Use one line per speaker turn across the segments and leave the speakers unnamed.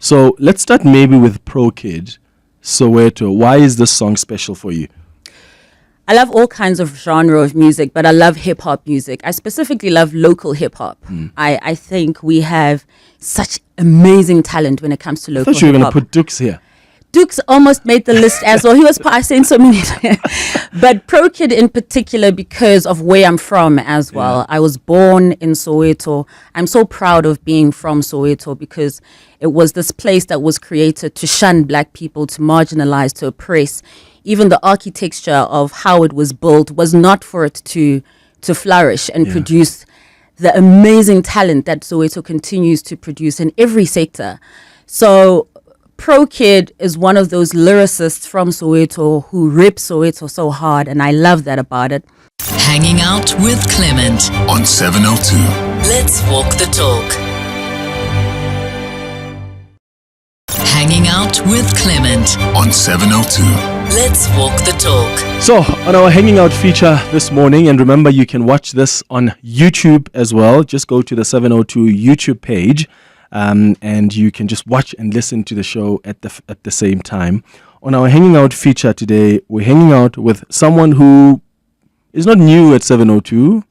So let's start maybe with Pro Kid, Soweto. Why is this song special for you?
I love all kinds of genre of music, but I love hip-hop music. I specifically love local hip-hop. I think we have such amazing talent when it comes to local hip-hop.
I thought you were going to put Dukes here.
Dukes almost made the list as well. He was saying so many. But Pro Kid in particular because of where I'm from as well. Yeah. I was born in Soweto. I'm so proud of being from Soweto because it was this place that was created to shun black people, to marginalize, to oppress. Even the architecture of how it was built was not for it to flourish and produce the amazing talent that Soweto continues to produce in every sector. So Pro Kid is one of those lyricists from Soweto who rip Soweto so hard, and I love that about it.
Hanging out with Clement
on 702.
Let's walk the talk. Hanging out with Clement
on 702.
Let's walk the talk.
So, on our Hanging Out feature this morning, and remember you can watch this on YouTube as well. Just go to the 702 YouTube page. And you can just watch and listen to the show at the same time. On our Hanging Out feature today, we're hanging out with someone who is not new at 702,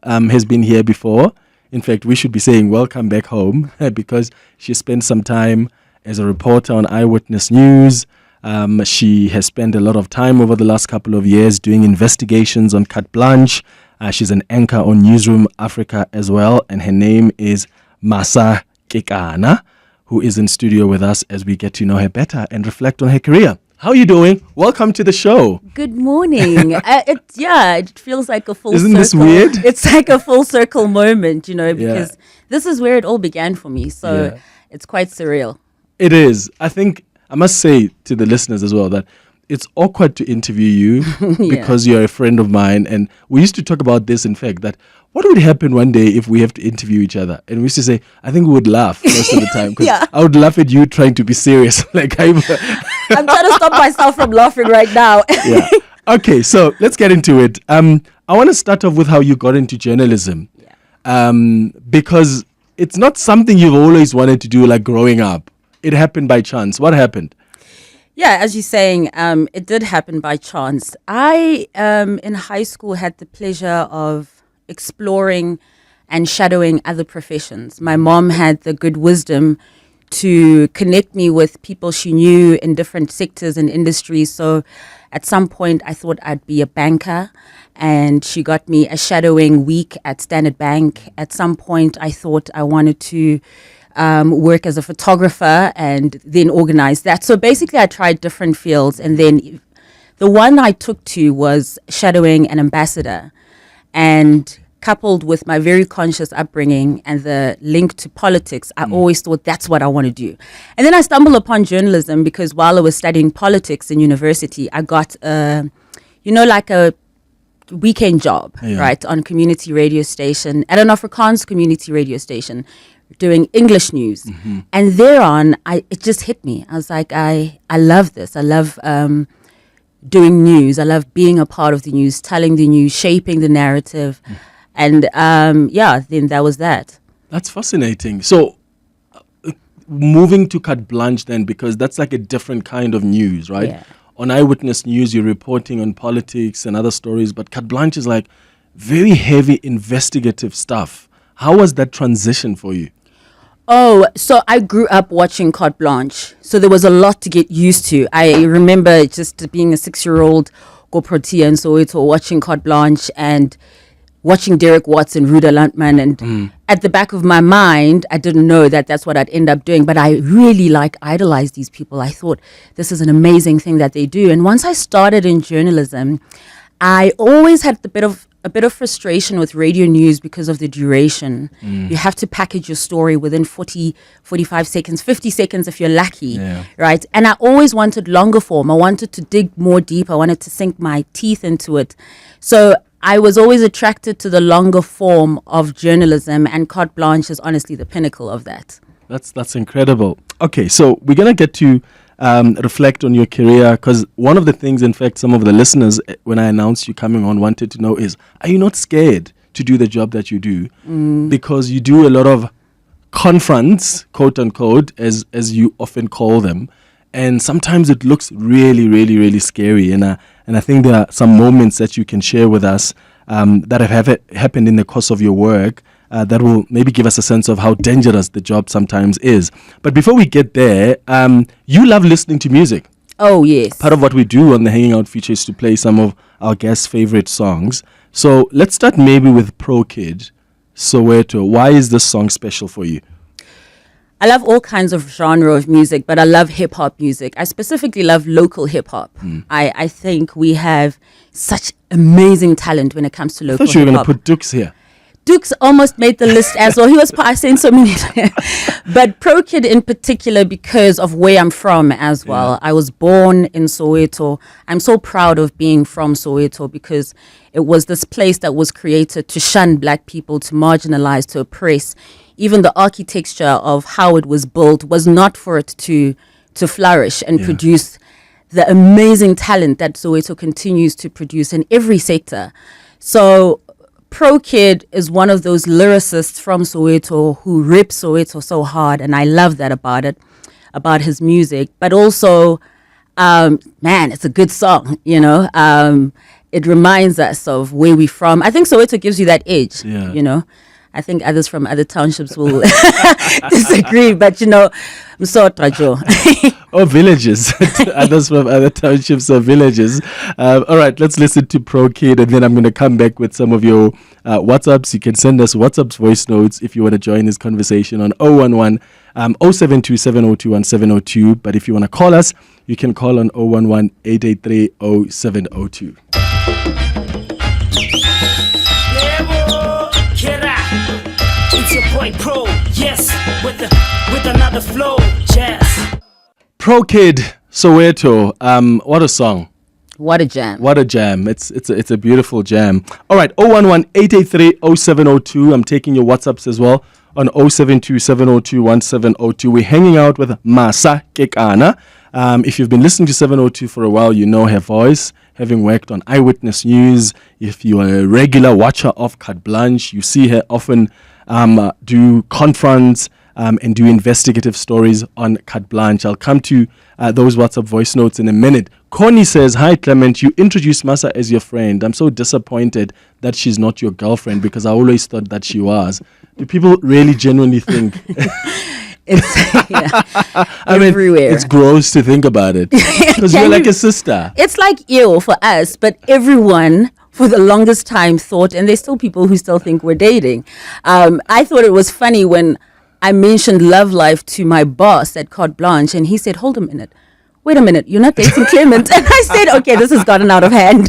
has been here before. In fact, we should be saying welcome back home because she spent some time as a reporter on Eyewitness News. She has spent a lot of time over the last couple of years doing investigations on Carte Blanche. She's an anchor on Newsroom Africa as well, and her name is Masa Kekana, who is in studio with us as we get to know her better and reflect on her career. How are you doing? Welcome to the show.
Good morning. It feels like a full circle.
Isn't this weird?
It's like a full circle moment, because this is where it all began for me. So it's quite surreal.
It is. I think I must say to the listeners as well that it's awkward to interview you because you're a friend of mine. And we used to talk about this, in fact, that what would happen one day if we have to interview each other? And we used to say, I think we would laugh most of the time because I would laugh at you trying to be serious. I'm trying
to stop myself from laughing right now.
Okay, so let's get into it. I want to start off with how you got into journalism. Because it's not something you've always wanted to do like growing up. It happened by chance. What happened?
Yeah, as you're saying, it did happen by chance. I, in high school, had the pleasure of exploring and shadowing other professions. My mom had the good wisdom to connect me with people she knew in different sectors and industries. So at some point, I thought I'd be a banker, and she got me a shadowing week at Standard Bank. At some point, I thought I wanted to work as a photographer and then organize that. So basically, I tried different fields, and then the one I took to was shadowing an ambassador. And coupled with my very conscious upbringing and the link to politics, I always thought that's what I want to do. And then I stumbled upon journalism because while I was studying politics in university, I got like a weekend job, right, on community radio station, at an Afrikaans community radio station, doing English news. And thereon, it just hit me. I was like, I love this. I love doing news. I love being a part of the news, telling the news, shaping the narrative. And then that was that.
That's fascinating. So moving to Carte Blanche then, because that's like a different kind of news, right?
Yeah.
On Eyewitness News, you're reporting on politics and other stories, but Carte Blanche is like very heavy investigative stuff. How was that transition for you?
Oh, so I grew up watching Carte Blanche. So there was a lot to get used to. I remember just being a 6-year-old Goprotia in Soweto watching Carte Blanche and watching Derek Watson, Ruda Landman, and at the back of my mind, I didn't know that that's what I'd end up doing, but I really idolized these people. I thought this is an amazing thing that they do. And once I started in journalism, I always had a bit of frustration with radio news because of the duration. You have to package your story within 40, 45 seconds, 50 seconds if you're lucky, right? And I always wanted longer form. I wanted to dig more deep. I wanted to sink my teeth into it. So I was always attracted to the longer form of journalism, and Carte Blanche is honestly the pinnacle of that.
That's incredible. Okay, so we're going to get to reflect on your career, because one of the things, in fact, some of the listeners, when I announced you coming on, wanted to know is, are you not scared to do the job that you do? Because you do a lot of confronts, quote unquote, as you often call them, and sometimes it looks really, really, really scary. And I think there are some moments that you can share with us that have happened in the course of your work that will maybe give us a sense of how dangerous the job sometimes is. But before we get there, you love listening to music.
Oh, yes.
Part of what we do on the Hanging Out feature is to play some of our guests' favorite songs. So let's start maybe with Pro Kid, Soweto. Why is this song special for you?
I love all kinds of genre of music, but I love hip-hop music. I specifically love local hip-hop. I think we have such amazing talent when it comes to local
I thought you were going to
hip-hop.
put Dukes here.
Dukes almost made the list as well. He was saying so many. But Pro Kid in particular, because of where I'm from as well. I was born in Soweto. I'm so proud of being from Soweto because it was this place that was created to shun black people, to marginalize, to oppress. Even the architecture of how it was built was not for it to flourish and produce the amazing talent that Soweto continues to produce in every sector. So Pro Kid is one of those lyricists from Soweto who rip Soweto so hard, and I love that about it, about his music. But also, it's a good song, you know. It reminds us of where we're from. I think Soweto gives you that edge, you know. I think others from other townships will disagree, but you know, Msotrajo.
Or villages. Others from other townships or villages. All right, let's listen to Pro Kid, and then I'm going to come back with some of your WhatsApps. You can send us WhatsApp's voice notes if you want to join this conversation on 011 072 702 1702. But if you want to call us, you can call on 011 883 0702.
It's your boy Pro, yes, with another flow, jazz.
Pro Kid, Soweto. What a song.
What a jam.
What a jam. It's a beautiful jam. All right, 011 883 0702. I'm taking your WhatsApps as well on 072 702 1702. We're hanging out with Masa Kekana. If you've been listening to 702 for a while, you know her voice. Having worked on Eyewitness News, if you are a regular watcher of Carte Blanche, you see her often do confronts and do investigative stories on Carte Blanche. I'll come to those WhatsApp voice notes in a minute. Connie says, "Hi Clement, you introduced Masa as your friend. I'm so disappointed that she's not your girlfriend because I always thought that she was." Do people really genuinely think?
I mean, everywhere.
It's gross to think about it because you're like a sister.
It's like ill for us, but everyone for the longest time thought, and there's still people who still think we're dating. I thought it was funny when I mentioned love life to my boss at Carte Blanche, and he said, "Hold a minute, wait a minute, you're not dating Clement." And I said, "Okay, this has gotten out of hand."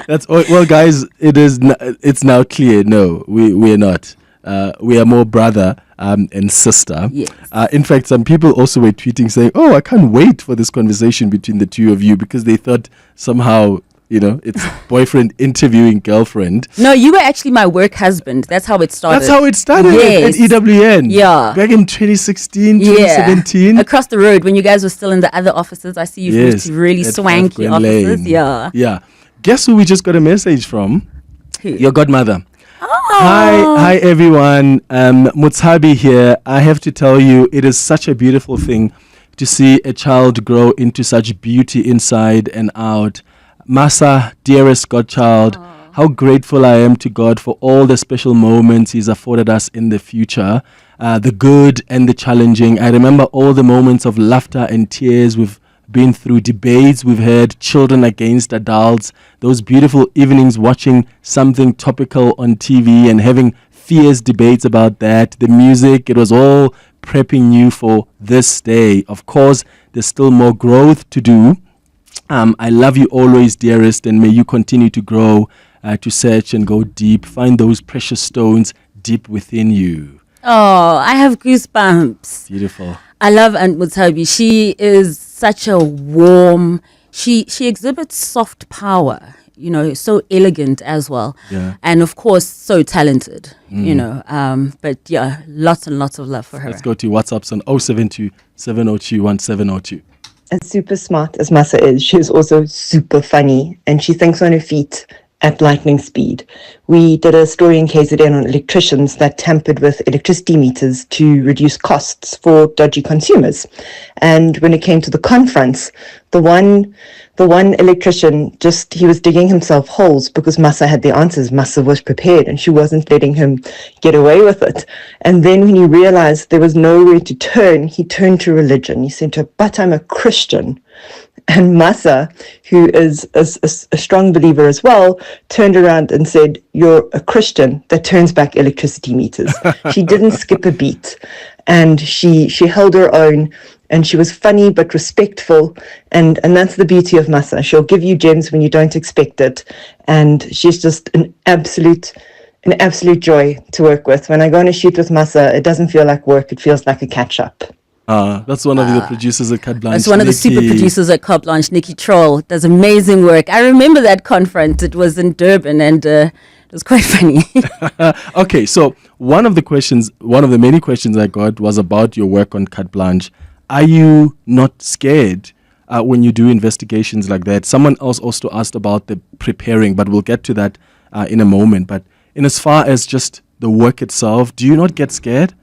That's well, guys. It's now clear. No, we are not. We are more brother and sister.
Yes.
In fact, some people also were tweeting saying, "Oh, I can't wait for this conversation between the two of you," because they thought somehow, you know, it's boyfriend interviewing girlfriend.
No, you were actually my work husband. That's how it started.
That's how it started
Yes.
at EWN.
Yeah.
Back in 2016, 2017.
Across the road when you guys were still in the other offices. I see you've moved to really
at
swanky
Elfgren
offices.
Lane.
Yeah.
Yeah. Guess who we just got a message from?
Who?
Your godmother.
Oh.
Hi everyone. Mutsabi here. I have to tell you, it is such a beautiful thing to see a child grow into such beauty inside and out. Masa, dearest godchild, how grateful I am to God for all the special moments He's afforded us in the future, the good and the challenging. I remember all the moments of laughter and tears we've been through, debates we've had, children against adults, those beautiful evenings watching something topical on TV and having fierce debates about that. The music, it was all prepping you for this day. Of course, there's still more growth to do. I love you always, dearest, and may you continue to grow, to search and go deep, find those precious stones deep within you.
Oh, I have goosebumps.
Beautiful.
I love Aunt Mutsabi. She is such a warm, she exhibits soft power, you know, so elegant as well.
Yeah.
And of course, so talented, you know. But yeah, lots and lots of love for her.
Let's go to WhatsApps on 072 702 1702.
As super smart as Masa is, she is also super funny, and she thinks on her feet at lightning speed. We did a story in KZN on electricians that tampered with electricity meters to reduce costs for dodgy consumers. And when it came to the confronts, the one electrician, he was digging himself holes because Masa had the answers. Masa was prepared and she wasn't letting him get away with it. And then when he realized there was nowhere to turn, he turned to religion. He said to her, "But I'm a Christian." And Masa, who is a strong believer as well, turned around and said, "You're a Christian that turns back electricity meters." She didn't skip a beat. And she held her own, and she was funny but respectful. And that's the beauty of Masa. She'll give you gems when you don't expect it. And she's just an absolute joy to work with. When I go on a shoot with Masa, it doesn't feel like work. It feels like a catch-up.
That's one of the producers at Carte Blanche.
That's one of the super producers at Carte Blanche, Nikki Troll. Does amazing work. I remember that conference. It was in Durban, and it was quite funny.
Okay, so one of the many questions I got was about your work on Carte Blanche. Are you not scared when you do investigations like that? Someone else also asked about the preparing, but we'll get to that in a moment. But in as far as just the work itself, do you not get scared?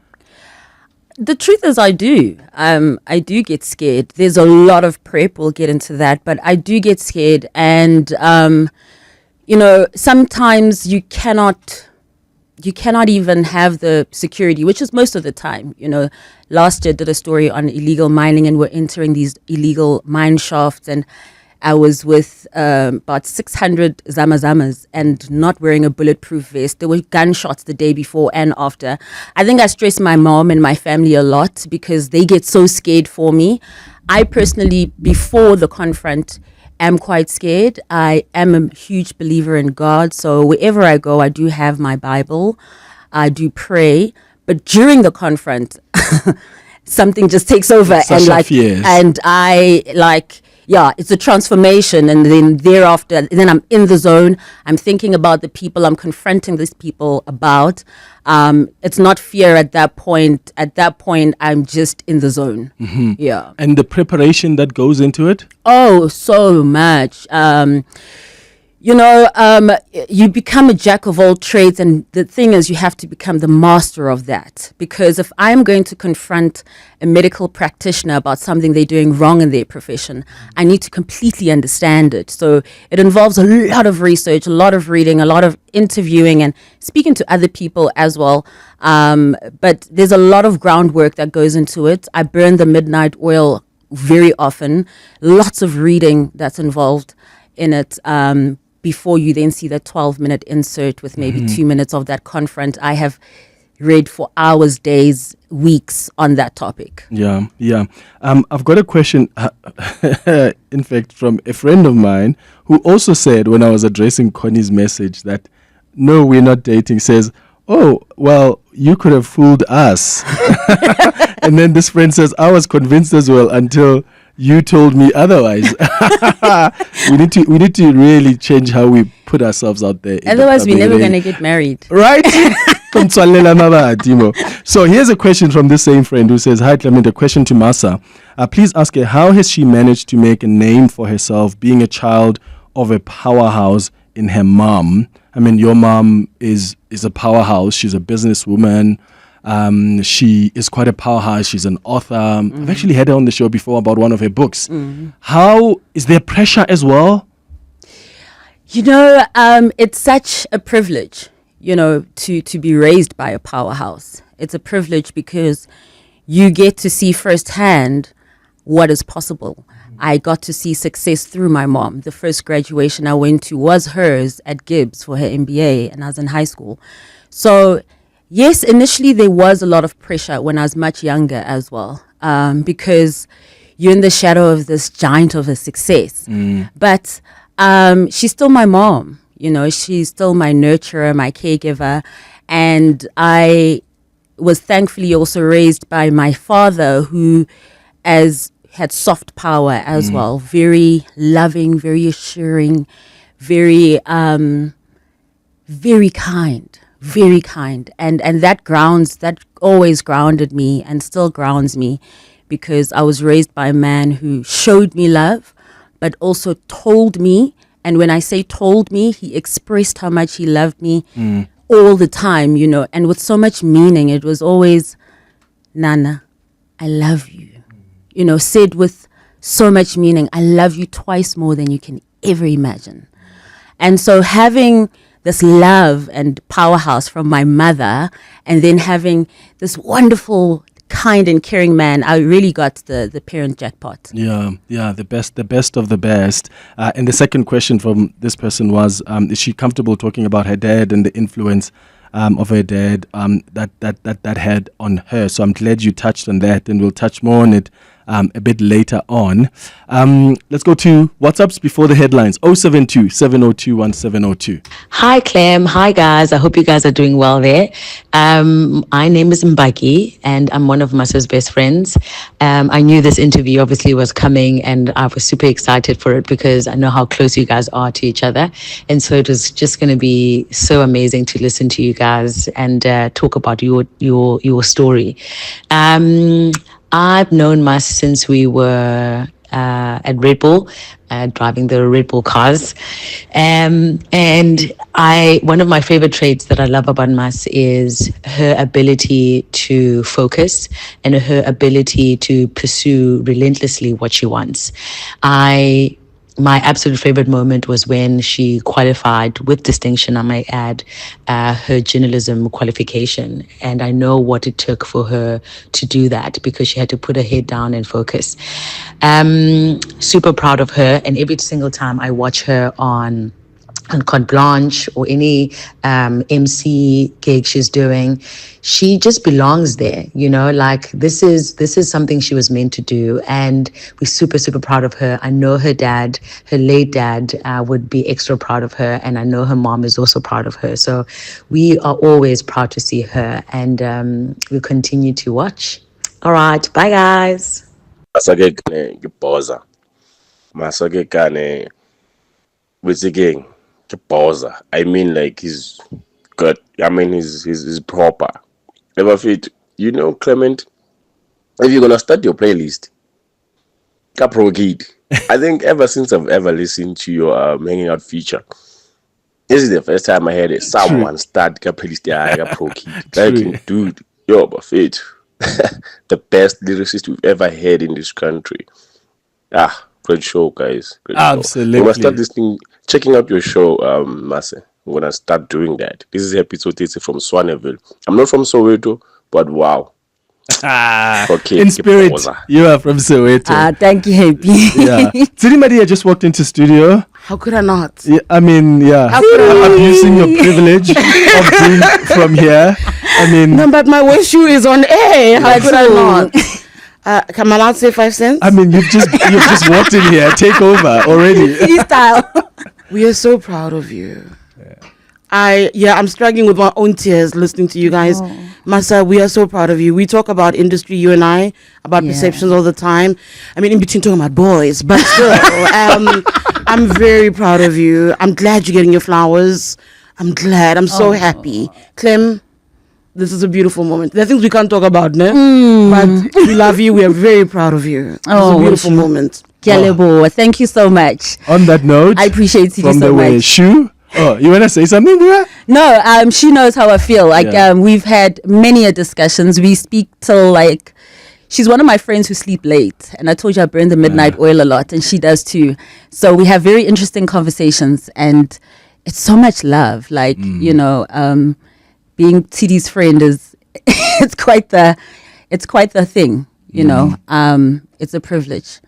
The truth is I do. I do get scared. There's a lot of prep. We'll get into that. But I do get scared. And, sometimes you cannot even have the security, which is most of the time. Last year I did a story on illegal mining, and we're entering these illegal mine shafts. And I was with about 600 Zamazamas and not wearing a bulletproof vest. There were gunshots the day before and after. I think I stress my mom and my family a lot because they get so scared for me. I personally, before the confront, am quite scared. I am a huge believer in God. So wherever I go, I do have my Bible. I do pray. But during the confront, something just takes over. It's a transformation, and then thereafter, then I'm in the zone. I'm thinking about the people I'm confronting these people about. It's not fear at that point. At that point, I'm just in the zone.
Mm-hmm.
Yeah.
And the preparation that goes into it?
Oh, so much. You become a jack of all trades, and the thing is you have to become the master of that. Because if I'm going to confront a medical practitioner about something they're doing wrong in their profession, I need to completely understand it. So it involves a lot of research, a lot of reading, a lot of interviewing and speaking to other people as well. But there's a lot of groundwork that goes into it. I burn the midnight oil very often. Lots of reading that's involved in it. Before you then see that 12-minute insert with maybe 2 minutes of that confront, I have read for hours, days, weeks on that topic.
Yeah. I've got a question, in fact, from a friend of mine who also said when I was addressing Connie's message that, no, we're not dating, says, "Oh, well, you could have fooled us." And then this friend says, "I was convinced as well until you told me otherwise." We need to really change how we put ourselves out there.
Otherwise, we're never going to get married. Right?
So here's a question from this same friend who says, "Hi, Clement, a question to Masa. Please ask her, how has she managed to make a name for herself being a child of a powerhouse in her mom?" I mean, your mom is a powerhouse. She's a businesswoman. She is quite a powerhouse. She's an author. I've actually had her on the show before about one of her books. How is there pressure as well?
It's such a privilege, to be raised by a powerhouse. It's a privilege because you get to see firsthand what is possible. I got to see success through my mom. The first graduation I went to was hers at Gibbs for her MBA, and I was in high school. So yes, initially there was a lot of pressure when I was much younger as well, because you're in the shadow of this giant of a success. But she's still my mom, she's still my nurturer, my caregiver. And I was thankfully also raised by my father, who had soft power as well, very loving, very assuring, very kind. Very kind, and that always grounded me and still grounds me, because I was raised by a man who showed me love, but also told me And when I say told me, he expressed how much he loved me all the time, you know, and with so much meaning. It was always, Nana, I love you. You know, said with so much meaning, I love you twice more than you can ever imagine. And so having this love and powerhouse from my mother, and then having this wonderful, kind and caring man, I really got the parent jackpot.
Yeah, the best of the best. And the second question from this person was, is she comfortable talking about her dad and the influence of her dad that had on her? So I'm glad you touched on that, and we'll touch more on it a bit later on. Let's go to WhatsApps before the headlines. 072 702 1702.
Hi, Clem. Hi, guys. I hope you guys are doing well there. My name is Mbaki, and I'm one of Masa's best friends. I knew this interview obviously was coming, and I was super excited for it because I know how close you guys are to each other. And so it was just going to be so amazing to listen to you guys and talk about your story. I've known Mas since we were at Red Bull, driving the Red Bull cars. And one of my favorite traits that I love about Mas is her ability to focus and her ability to pursue relentlessly what she wants. My absolute favorite moment was when she qualified with distinction, I might add, her journalism qualification. And I know what it took for her to do that because she had to put her head down and focus. Super proud of her. And every single time I watch her on Carte Blanche or any MC gig she's doing, she just belongs there, you know, like this is something she was meant to do, and we're super, super proud of her. I know her dad, her late dad, would be extra proud of her, and I know her mom is also proud of her. So we are always proud to see her, and we continue to watch. All right, bye guys.
Masa Kekana, with the gang. I mean, like, he's good. I mean, he's proper. Ever fit, you know, Clement, if you're gonna start your playlist, Capro Kid. I think ever since I've ever listened to your hanging out feature, this is the first time I heard it. Someone start a playlist. Yeah, Capro Kid. Like, dude, yo, but fit. The best lyricist we've ever had in this country. Great show, guys. Great
Absolutely.
Show. When I start listening, checking out your show, Mase, I'm gonna start doing that. This is Happy Totesi from Swaneville. I'm not from Soweto, but wow. Okay,
in spirit, you are from Soweto.
Thank you, Happy.
Yeah. Siri Maria just walked into studio.
How could I not?
Yeah, I mean, yeah.
How could I not?
Abusing your privilege of being from here. I mean,
No, but my waist shoe is on air. How could I not? Can I not say 5 cents?
I mean, you've just walked in here. Take over already.
Style.
We are so proud of you. I'm struggling with my own tears listening to you guys. Masa, we are so proud of you. We talk about industry, you and I, about perceptions all the time. I mean, in between talking about boys, but still, I'm very proud of you. I'm glad you're getting your flowers. I'm glad. I'm so happy. Clem, this is a beautiful moment. There are things we can't talk about, no? But we love you. We are very proud of you. It's a beautiful moment.
Kelebo, thank you so much.
On that note,
I appreciate you
from
so
the way
much.
shoe. Oh, you want to say something, Dura?
No, she knows how I feel. Like, we've had many a discussions. We speak till like, she's one of my friends who sleep late. And I told you I burn the midnight oil a lot, and she does too. So we have very interesting conversations, and it's so much love. Like, you know, being TD's friend is, it's quite the thing, you know. It's a privilege.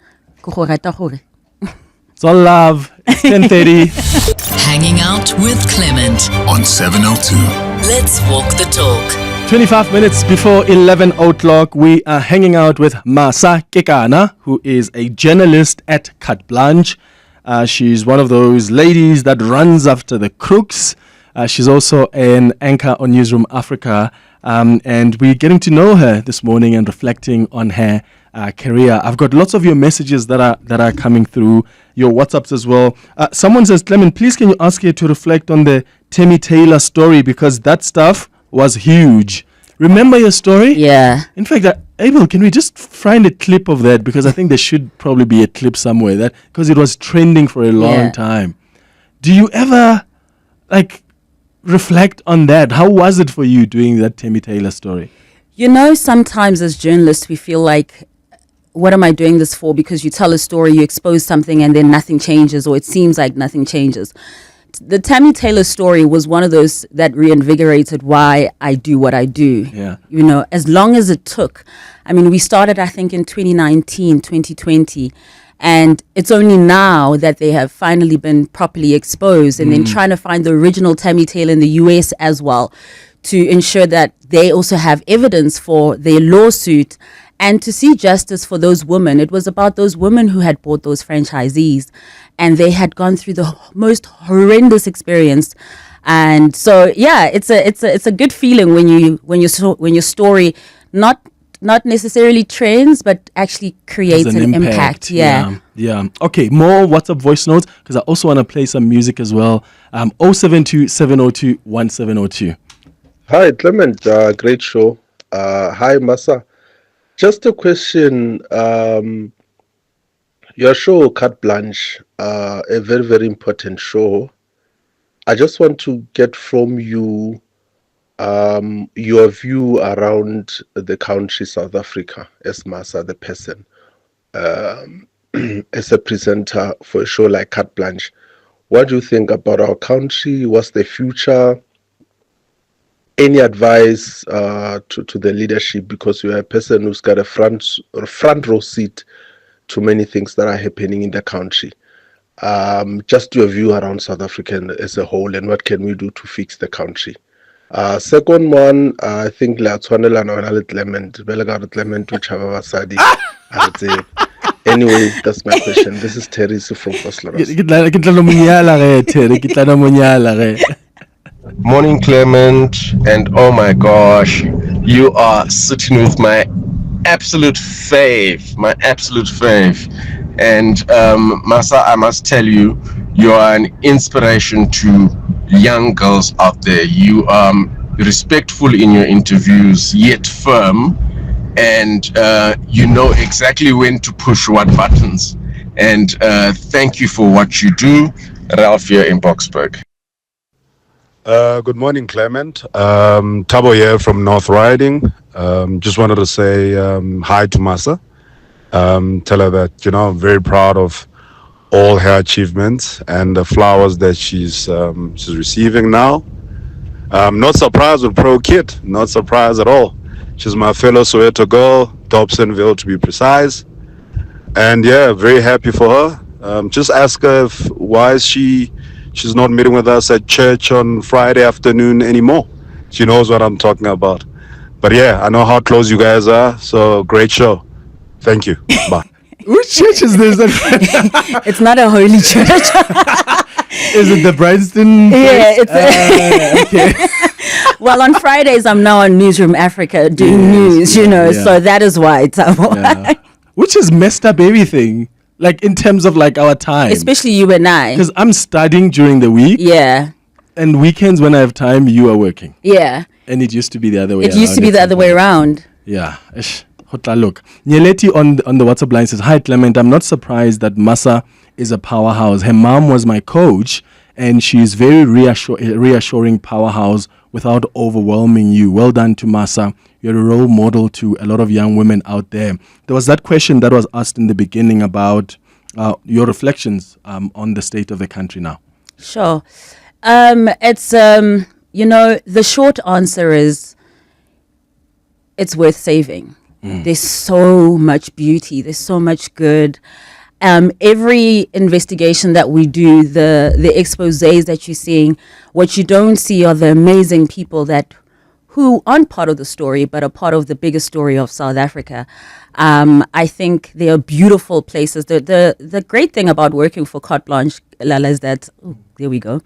It's all love. It's 10:30.
Hanging out with Clement.
On 702.
Let's walk the talk.
25 minutes before 11 o'clock, we are hanging out with Masa Kekana, who is a journalist at Carte Blanche. She's one of those ladies that runs after the crooks. She's also an anchor on Newsroom Africa. And we're getting to know her this morning and reflecting on her career. I've got lots of your messages that are coming through, your WhatsApps as well. Someone says, Clement, please can you ask her to reflect on the Tammy Taylor story, because that stuff was huge. Remember your story?
Yeah.
In fact, Abel, can we just find a clip of that? Because I think there should probably be a clip somewhere, that because it was trending for a long time. Do you ever like reflect on that? How was it for you doing that Tammy Taylor story?
You know, sometimes as journalists, we feel like, what am I doing this for? Because you tell a story, you expose something, and then nothing changes, or it seems like nothing changes. The Tammy Taylor story was one of those that reinvigorated why I do what I do.
Yeah.
You know, as long as it took. I mean, we started, I think, in 2019, 2020. And it's only now that they have finally been properly exposed, and then trying to find the original Tammy Taylor in the US as well, to ensure that they also have evidence for their lawsuit and to see justice for those women. It was about those women who had bought those franchisees, and they had gone through the most horrendous experience. And so, yeah, it's a good feeling when your story not necessarily trends, but actually creates an impact. Yeah.
Okay, more WhatsApp voice notes, because I also want to play some music as well. 072 702 1702.
Hi, Clement. Great show. Hi, Masa. Just a question. Your show, Carte Blanche, a very, very important show. I just want to get from you your view around the country South Africa as Masa, the person, as a presenter for a show like Carte Blanche. What do you think about our country? What's the future? Any advice to the leadership, because you're a person who's got a front row seat to many things that are happening in the country. Just your view around South Africa as a whole, and what can we do to fix the country? Second one, I think Clement, anyway, that's my question. This is Terry from Vosloorus.
Morning, Clement, and oh my gosh, you are sitting with my absolute fave, and Masa, I must tell you, you are an inspiration to young girls out there. You are respectful in your interviews, yet firm, and you know exactly when to push what buttons. And thank you for what you do. Ralph here in Boksburg.
Good morning, Clement. Tabo here from North Riding. Just wanted to say hi to Masa. Tell her that, I'm very proud of all her achievements and the flowers that she's receiving now. Not surprised with Pro Kid, not surprised at all. She's my fellow Soweto girl, Dobsonville to be precise. And yeah, very happy for her. Just ask her why she's not meeting with us at church on Friday afternoon anymore. She knows what I'm talking about. But yeah, I know how close you guys are, so great show. Thank you. Bye.
Which church is this?
It's not a holy church.
Is it the Bryanston?
Yeah,
it's okay.
Well, on Fridays I'm now on Newsroom Africa doing news, so that is why it's
Which is messed up everything. Like in terms of like our time.
Especially you and I.
Because I'm studying during the week.
Yeah.
And weekends when I have time, you are working.
Yeah.
And it used to be the other way around.
It used to be the other way around.
Yeah. Look. Nyeleti on the WhatsApp line says, hi Clement, I'm not surprised that Masa is a powerhouse. Her mom was my coach and she's very reassuring powerhouse without overwhelming you. Well done to Masa. You're a role model to a lot of young women out there. There was that question that was asked in the beginning about your reflections on the state of the country now.
Sure. It's, the short answer is it's worth saving. There's so much beauty. There's so much good. Every investigation that we do, the exposés that you're seeing, what you don't see are the amazing people who aren't part of the story, but are part of the bigger story of South Africa. I think they are beautiful places. The great thing about working for Carte Blanche, Lala, is that, there we go,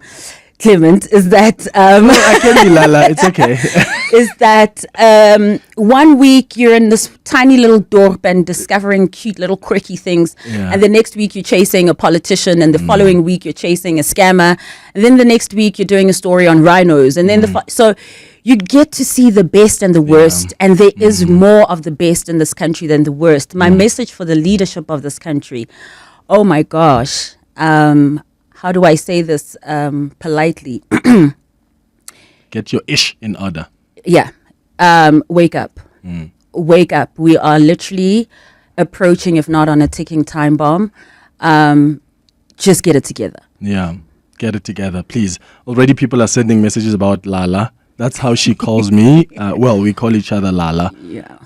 Clement, is that...
I can be Lala, it's okay.
Is that 1 week you're in this tiny little dorp and discovering cute little quirky things, and the next week you're chasing a politician, and the following week you're chasing a scammer, and then the next week you're doing a story on rhinos, and then so you get to see the best and the worst, and there is more of the best in this country than the worst. My message for the leadership of this country, oh my gosh, how do I say this politely?
Get your ish in order.
Yeah. Wake up. Wake up. We are literally approaching, if not on a ticking time bomb. Just get it together.
Yeah. Get it together, please. Already people are sending messages about Lala. That's how she calls me. Well, we call each other Lala.
Yeah.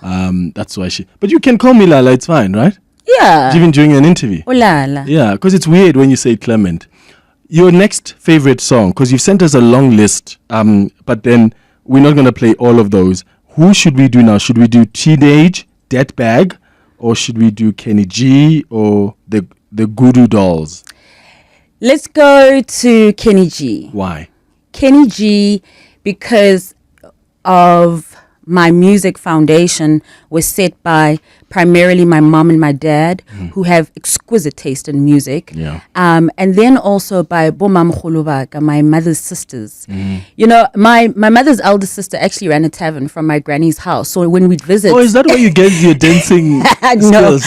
That's why she... But you can call me Lala, it's fine, right?
Yeah.
Even during an interview.
Oh, Lala.
Yeah, because it's weird when you say Clement. Your next favorite song, because you've sent us a long list, but then we're not going to play all of those. Who should we do now? Should we do Teenage, Dead Bag, or should we do Kenny G or the Guru Dolls?
Let's go to Kenny G.
Why?
Kenny G, because of my music foundation was set by primarily my mom and my dad, who have exquisite taste in music.
Yeah.
And then also by Bomam Khulubaka, my mother's sisters. You know, my mother's elder sister actually ran a tavern from my granny's house. So when we'd visit...
Oh, is that where you get your dancing skills?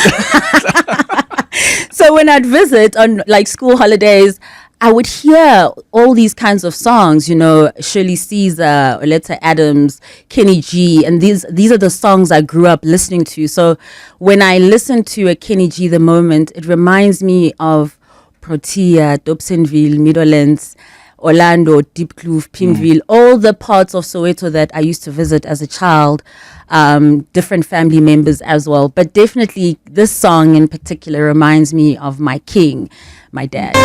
So when I'd visit on like school holidays, I would hear all these kinds of songs, you know, Shirley Caesar, Oleta Adams, Kenny G, and these are the songs I grew up listening to. So when I listen to a Kenny G the moment, it reminds me of Protea, Dobsonville, Meadowlands, Orlando, Diepkloof, Pimville, all the parts of Soweto that I used to visit as a child, different family members as well. But definitely this song in particular reminds me of my king, my dad.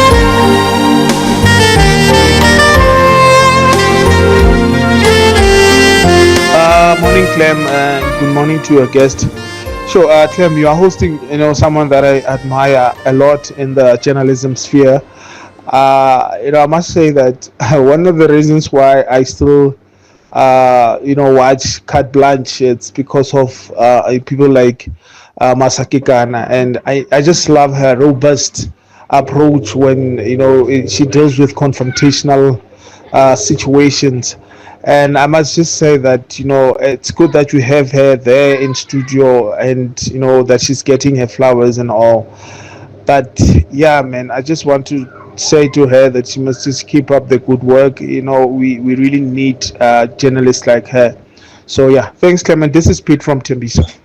Morning, Clem. Good morning to your guest. So, Clem, you are hosting, someone that I admire a lot in the journalism sphere. I must say that one of the reasons why I still, watch Carte Blanche, it's because of people like Masa Kekana, and I just love her robust approach when she deals with confrontational situations. And I must just say that it's good that you have her there in studio, and that she's getting her flowers and all. But yeah, man, I just want to say to her that she must just keep up the good work. We really need journalists like her. So yeah, thanks, Clement. This is Pete from Tembisa.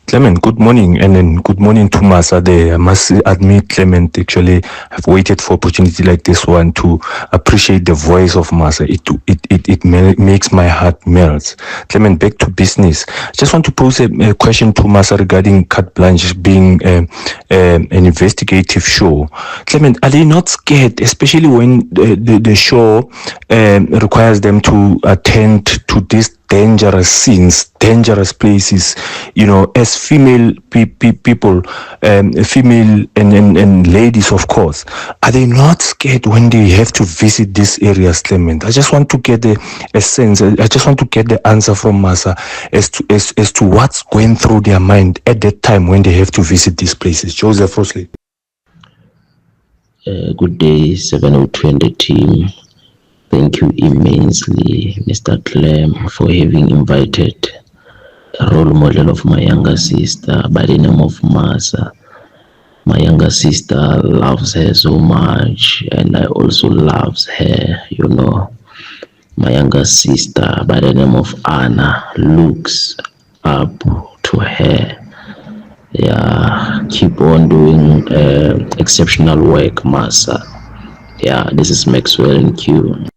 Clement, good morning, and then good morning to Masa there. I must admit, Clement, actually, I've waited for opportunity like this one to appreciate the voice of Masa. It makes my heart melt. Clement, back to business. I just want to pose a question to Masa regarding Carte Blanche being an investigative show. Clement, are they not scared, especially when the show requires them to attend to these dangerous scenes, dangerous places, as female people, female and ladies, of course. Are they not scared when they have to visit these areas, Clement? I just want to get a sense, I just want to get the answer from Masa as to what's going through their mind at that time when they have to visit these places. Joseph Rosley.
Good day, 702 and the team. Thank you immensely, Mr. Clem, for having invited a role model of my younger sister by the name of Masa. My younger sister loves her so much, and I also loves her, My younger sister by the name of Anna looks up to her. Yeah, keep on doing exceptional work, Masa. Yeah, this is Maxwell in Q.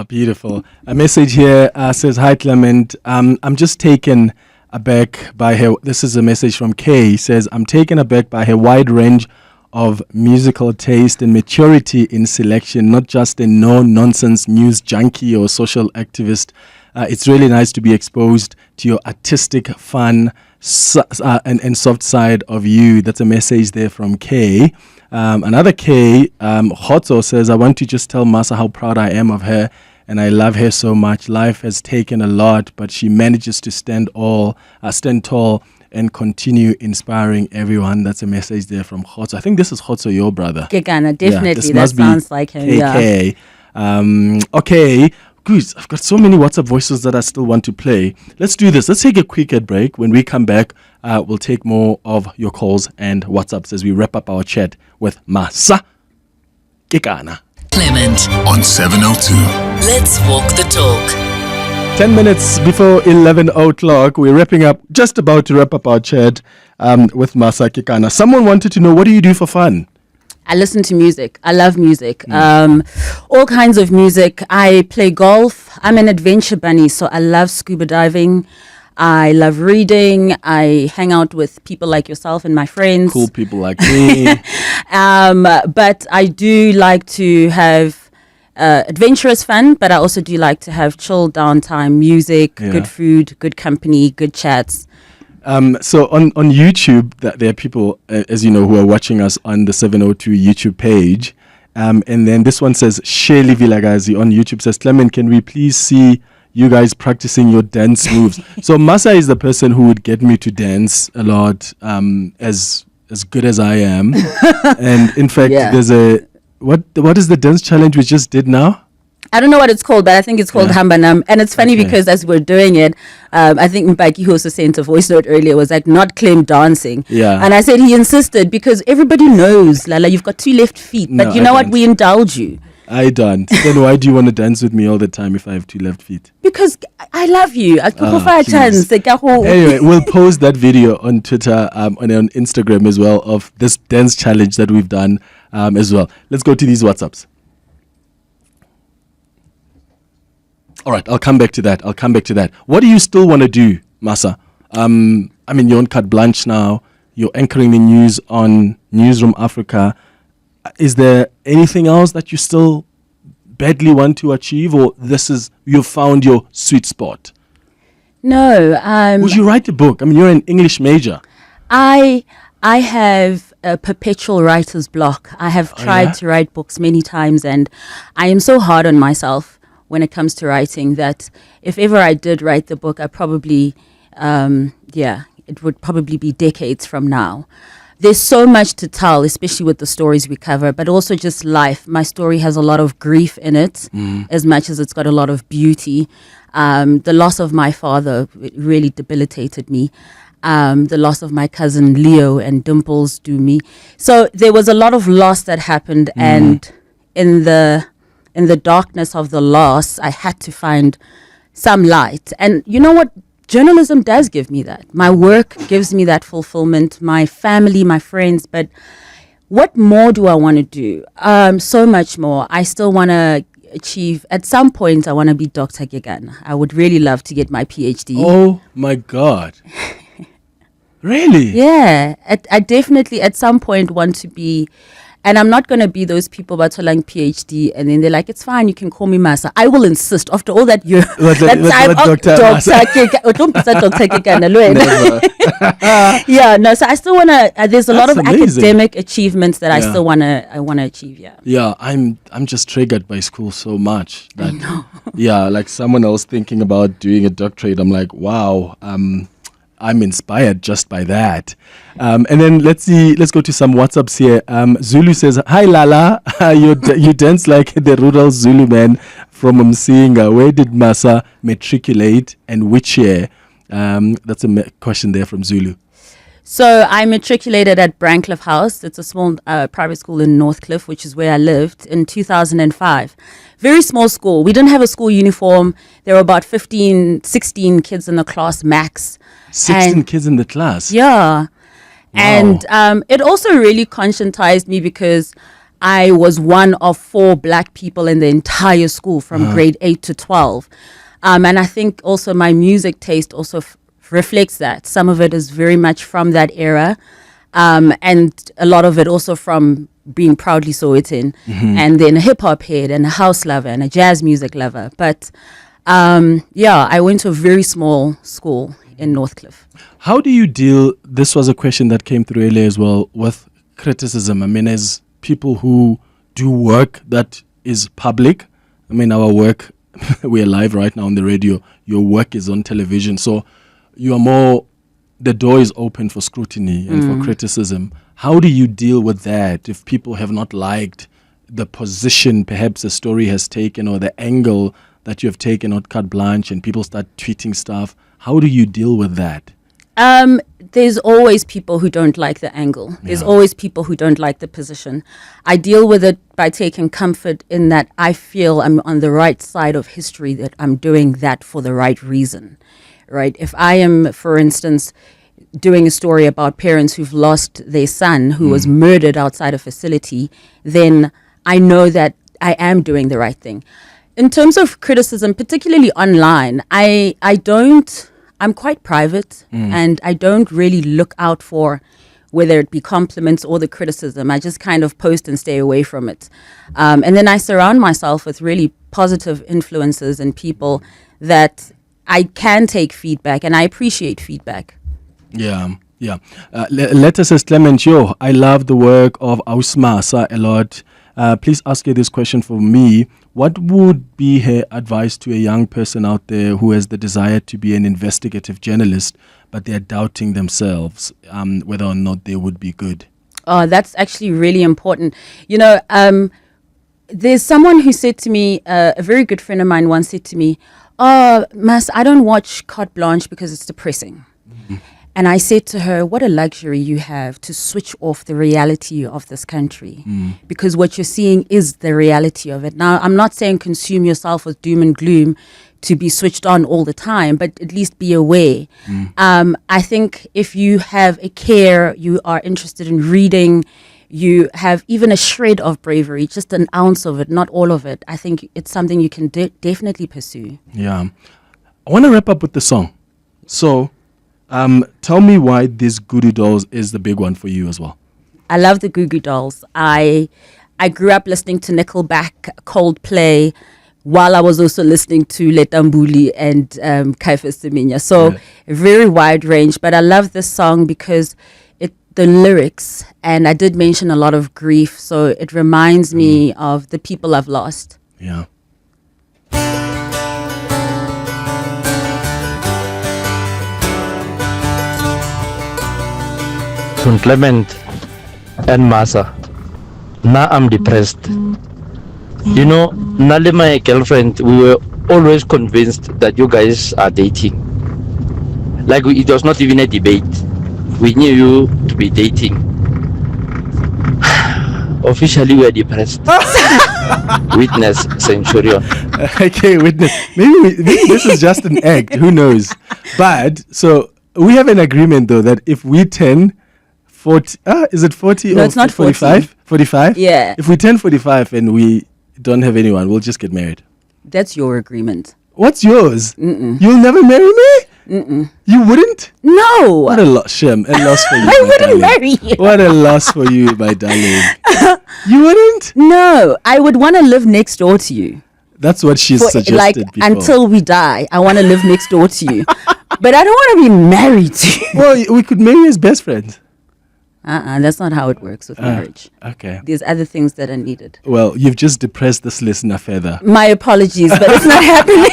Beautiful. A message here says, "Hi Clement, I'm just taken aback by her." This is a message from Kay. He says, "I'm taken aback by her wide range of musical taste and maturity in selection, not just a no-nonsense news junkie or social activist. It's really nice to be exposed to your artistic, fun, and soft side of you." That's a message there from Kay. Another K, Khotso says, "I want to just tell Masa how proud I am of her, and I love her so much. Life has taken a lot, but she manages to stand tall and continue inspiring everyone." That's a message there from Khotso. I think this is Khotso, your brother.
Kekana, definitely.
Yeah,
that sounds like him.
KK.
Yeah.
Okay. Good. I've got so many WhatsApp voices that I still want to play. Let's do this. Let's take a quick break. When we come back, we'll take more of your calls and WhatsApps as we wrap up our chat with Masa. Kekana.
Clement
on 702.
Let's walk the talk.
10 minutes before 11 o'clock, we're just about to wrap up our chat with Masa Kekana. Someone wanted to know, what do you do for fun?
I listen to music. I love music. All kinds of music. I play golf. I'm an adventure bunny, so I love scuba diving. I love reading. I hang out with people like yourself and my friends.
Cool people like me.
But I do like to have adventurous fun, but I also do like to have chill downtime, music, good food, good company, good chats.
So on YouTube, there are people, as you know, who are watching us on the 702 YouTube page. And then this one says, Shelly Vilagazi on YouTube says, Clement, can we please see you guys practicing your dance moves? So Masa is the person who would get me to dance a lot, as good as I am. And in fact, there's what is the dance challenge we just did now?
I don't know what it's called, but I think it's called Hambanam. And it's funny because as we're doing it, I think Mbaki, who also sent a voice note earlier, was like, not Clem dancing.
Yeah.
And I said he insisted because everybody knows, Lala, you've got 2 left feet. But you know what? We indulge you.
I don't. Then why do you want to dance with me all the time if I have 2 left feet?
Because I love you.
Anyway, we'll post that video on Twitter and on Instagram as well of this dance challenge that we've done as well. Let's go to these WhatsApps. All right, I'll come back to that. What do you still want to do, Masa? I mean, you're on Carte Blanche now. You're anchoring the news on Newsroom Africa. Is there anything else that you still badly want to achieve, or you've found your sweet spot?
No.
Would you write a book? I mean, you're an English major.
I have a perpetual writer's block. I have tried to write books many times, and I am so hard on myself when it comes to writing that if ever I did write the book, I probably, it would probably be decades from now. There's so much to tell, especially with the stories we cover, but also just life. My story has a lot of grief in it, as much as it's got a lot of beauty. The loss of my father really debilitated me. The loss of my cousin Leo and Dimples do me. So there was a lot of loss that happened, and in the darkness of the loss, I had to find some light. And you know what? Journalism does give me that. My work gives me that fulfillment, my family, my friends. But what more do I want to do? So much more. I still want to achieve, at some point, I want to be Dr. Kekana. I would really love to get my PhD.
Oh my God. Really?
Yeah. I definitely at some point want to be. And I'm not going to be those people but like PhD and then they're like, it's fine, you can call me Masa. I will insist after all that year. So I still want to, there's a lot of academic achievements that I still want to achieve.
Yeah, I'm just triggered by school so much that, like someone else thinking about doing a doctorate, I'm like, wow, I'm inspired just by that. And then let's go to some WhatsApps here. Zulu says, hi Lala, you dance like the rural Zulu man from Msinga. Where did Masa matriculate and which year? That's a question there from Zulu.
So I matriculated at Brancliffe House. It's a small private school in Northcliffe, which is where I lived, in 2005. Very small school. We didn't have a school uniform. There were about 15, 16 kids in the class max.
16 kids in the class?
Yeah. Wow. And it also really conscientized me because I was one of 4 black people in the entire school from grade 8 to 12. And I think also my music taste also reflects that. Some of it is very much from that era, and a lot of it also from being proudly Sowetan, and then a hip-hop head and a house lover and a jazz music lover. But I went to a very small school in Northcliffe.
How do you deal, this was a question that came through earlier as well, with criticism? I mean, as people who do work that is public, I mean, our work, we're live right now on the radio, your work is on television, so you are more, the door is open for scrutiny and for criticism. How do you deal with that if people have not liked the position perhaps the story has taken or the angle that you have taken on Carte Blanche and people start tweeting stuff? How do you deal with that?
there's always people who don't like the angle. There's always people who don't like the position. I deal with it by taking comfort in that I feel I'm on the right side of history, that I'm doing that for the right reason, right? If I am, for instance, doing a story about parents who've lost their son who was murdered outside a facility, then I know that I am doing the right thing. In terms of criticism, particularly online, I'm quite private and I don't really look out for whether it be compliments or the criticism. I just kind of post and stay away from it. And then I surround myself with really positive influences and people that I can take feedback, and I appreciate feedback.
Yeah. Letter says, Clement, I love the work of Ausmasa a lot. Please ask her this question for me. What would be her advice to a young person out there who has the desire to be an investigative journalist, but they're doubting themselves whether or not they would be good?
Oh, that's actually really important. There's someone who said to me, a very good friend of mine once said to me, Mas, I don't watch Carte Blanche because it's depressing. And I said to her, what a luxury you have to switch off the reality of this country, because what you're seeing is the reality of it. Now, I'm not saying consume yourself with doom and gloom to be switched on all the time, but at least be aware. I think if you have a care, you are interested in reading, you have even a shred of bravery, just an ounce of it, not all of it, I think it's something you can definitely pursue. Yeah.
I want to wrap up with the song. So, tell me why this Goo Goo Dolls is the big one for you as well.
I love the Goo Goo Dolls. I grew up listening to Nickelback, Coldplay, while I was also listening to Letambuli and Kaifas Semenya. So a very wide range. But I love this song because the lyrics, and I did mention a lot of grief, so it reminds me of the people I've lost.
Yeah.
Clement and Masa. Now I'm depressed. Nali, my girlfriend, we were always convinced that you guys are dating. Like, it was not even a debate. We knew you to be dating. Officially, we are depressed. Witness, Centurion.
Okay, witness. Maybe this is just an act. Who knows? But, so, we have an agreement, though, that if we turn 40, is it 40
no,
or
it's not
45? 45?
Yeah.
If we turn 45 and we don't have anyone, we'll just get married.
That's your agreement.
What's yours?
Mm-mm.
You'll never marry me?
Mm-mm.
You wouldn't?
No.
What a loss, Shem. A loss for you.
I wouldn't
darling.
marry you.
What a loss for you, my darling. You wouldn't?
No. I would want to live next door to you.
That's what she suggested before.
Until we die, I want to live next door to you. But I don't want to be married to you.
Well, we could marry as best friends.
That's not how it works with marriage.
Okay.
There's other things that are needed.
Well, you've just depressed this listener further.
My apologies, but it's not happening.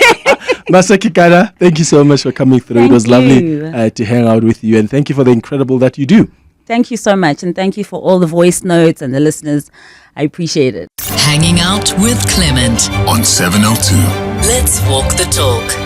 Masa Kekana, thank you so much for coming through.
Thank
it was
you.
lovely to hang out with you, and thank you for the incredible that you do.
Thank you so much, and thank you for all the voice notes and the listeners. I appreciate it.
Hanging out with Clement
on 702.
Let's walk the talk.